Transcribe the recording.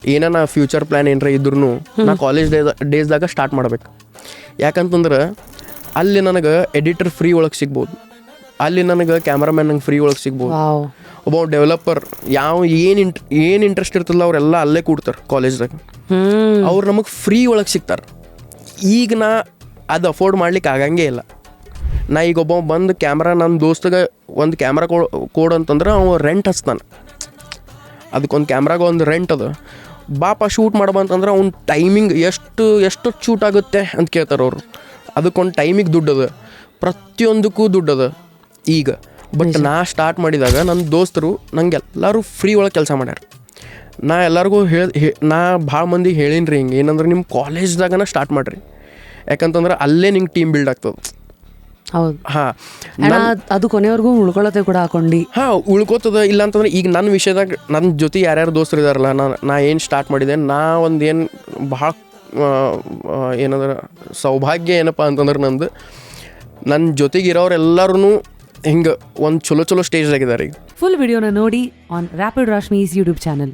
ಏನಾನ future plan ಏನರ ಇದ್ರೂ ನಾ ಕಾಲೇಜ್ ಡೇಸ್ದಾಗ ಸ್ಟಾರ್ಟ್ ಮಾಡ್ಬೇಕು. ಯಾಕಂತಂದ್ರೆ ಅಲ್ಲಿ ನನಗೆ ಎಡಿಟರ್ ಫ್ರೀ ಒಳಗೆ ಸಿಗ್ಬೋದು, ಅಲ್ಲಿ ನನಗೆ ಕ್ಯಾಮ್ರಾಮ್ಯಾನ್ ನಂಗೆ ಫ್ರೀ ಒಳಗೆ ಸಿಗ್ಬೋದು. ಒಬ್ಬ ಡೆವಲಪರ್ ಏನು ಇಂಟ್ರೆಸ್ಟ್ ಇರ್ತದಲ್ಲ ಅವರೆಲ್ಲ ಅಲ್ಲೇ ಕೂಡ್ತಾರೆ ಕಾಲೇಜ್ದಾಗ, ಅವ್ರು ನಮಗೆ ಫ್ರೀ ಒಳಗೆ ಸಿಗ್ತಾರೆ. ಈಗ ನಾ ಅದು ಅಫೋರ್ಡ್ ಮಾಡ್ಲಿಕ್ಕೆ ಆಗಂಗೇ ಇಲ್ಲ. ನಾ ಈಗ ಒಬ್ಬ ಬಂದು ಕ್ಯಾಮ್ರಾ ನನ್ನ ದೋಸ್ತಗೆ ಒಂದು ಕ್ಯಾಮ್ರಾ ಕೊಡು ಅಂತಂದ್ರೆ ಅವ ರೆಂಟ್ ಹಚ್ತಾನೆ. ಅದಕ್ಕೊಂದು ಕ್ಯಾಮ್ರಾಗ ಒಂದು ರೆಂಟ್ ಅದು. ಬಾಪ ಶೂಟ್ ಮಾಡ್ಬಂತಂದ್ರೆ ಅವ್ನ ಟೈಮಿಂಗ್ ಎಷ್ಟು ಶೂಟ್ ಆಗುತ್ತೆ ಅಂತ ಕೇಳ್ತಾರೆ ಅವರು. ಅದಕ್ಕೊಂದು ಟೈಮಿಗೆ ದುಡ್ಡದ, ಪ್ರತಿಯೊಂದಕ್ಕೂ ದುಡ್ಡದ ಈಗ. ಬಟ್ ನಾ ಸ್ಟಾರ್ಟ್ ಮಾಡಿದಾಗ ನನ್ನ ದೋಸ್ತರು ನಂಗೆ ಎಲ್ಲರೂ ಫ್ರೀ ಒಳಗೆ ಕೆಲಸ ಮಾಡ್ಯಾರ. ನಾ ಎಲ್ಲರಿಗೂ ನಾ ಭಾಳ ಮಂದಿಗೆ ಹೇಳೀನಿ ರೀ, ಹಿಂಗೆ ಏನಂದ್ರೆ ನಿಮ್ಮ ಕಾಲೇಜ್ದಾಗನ ಸ್ಟಾರ್ಟ್ ಮಾಡಿರಿ. ಯಾಕಂತಂದ್ರೆ ಅಲ್ಲೇ ನಿಂಗೆ ಟೀಮ್ ಬಿಲ್ಡ್ ಆಗ್ತದೆ. ಹೌದು. ಹಾಂ, ಅದು ಕೊನೆವರೆಗೂ ಉಳ್ಕೊಳ್ಳೋತೆ ಕೂಡ ಹಾಕೊಂಡು ಉಳ್ಕೋತದ. ಇಲ್ಲ ಅಂತಂದ್ರೆ ಈಗ ನನ್ನ ವಿಷಯದಾಗ ನನ್ನ ಜೊತೆ ಯಾರ್ಯಾರು ದೋಸ್ತರು ಇದಾರಲ್ಲ, ನಾ ಏನು ಸ್ಟಾರ್ಟ್ ಮಾಡಿದೆ, ನಾ ಒಂದು ಏನು ಭಾಳ ಏನಂದ್ರೆ ಸೌಭಾಗ್ಯ ಏನಪ್ಪ ಅಂತಂದ್ರೆ ನನ್ನ ಜೊತೆಗಿರೋರೆಲ್ಲರೂ ಹಿಂಗೆ ಒಂದು ಚಲೋ ಸ್ಟೇಜ್ದಾಗಿದ್ದಾರೆ ಈಗ. ಫುಲ್ ವಿಡಿಯೋನ ನೋಡಿ ಆನ್ ರ್ಯಾಪಿಡ್ ರಾಶ್ಮೀಸ್ ಯೂಟ್ಯೂಬ್ ಚಾನಲ್.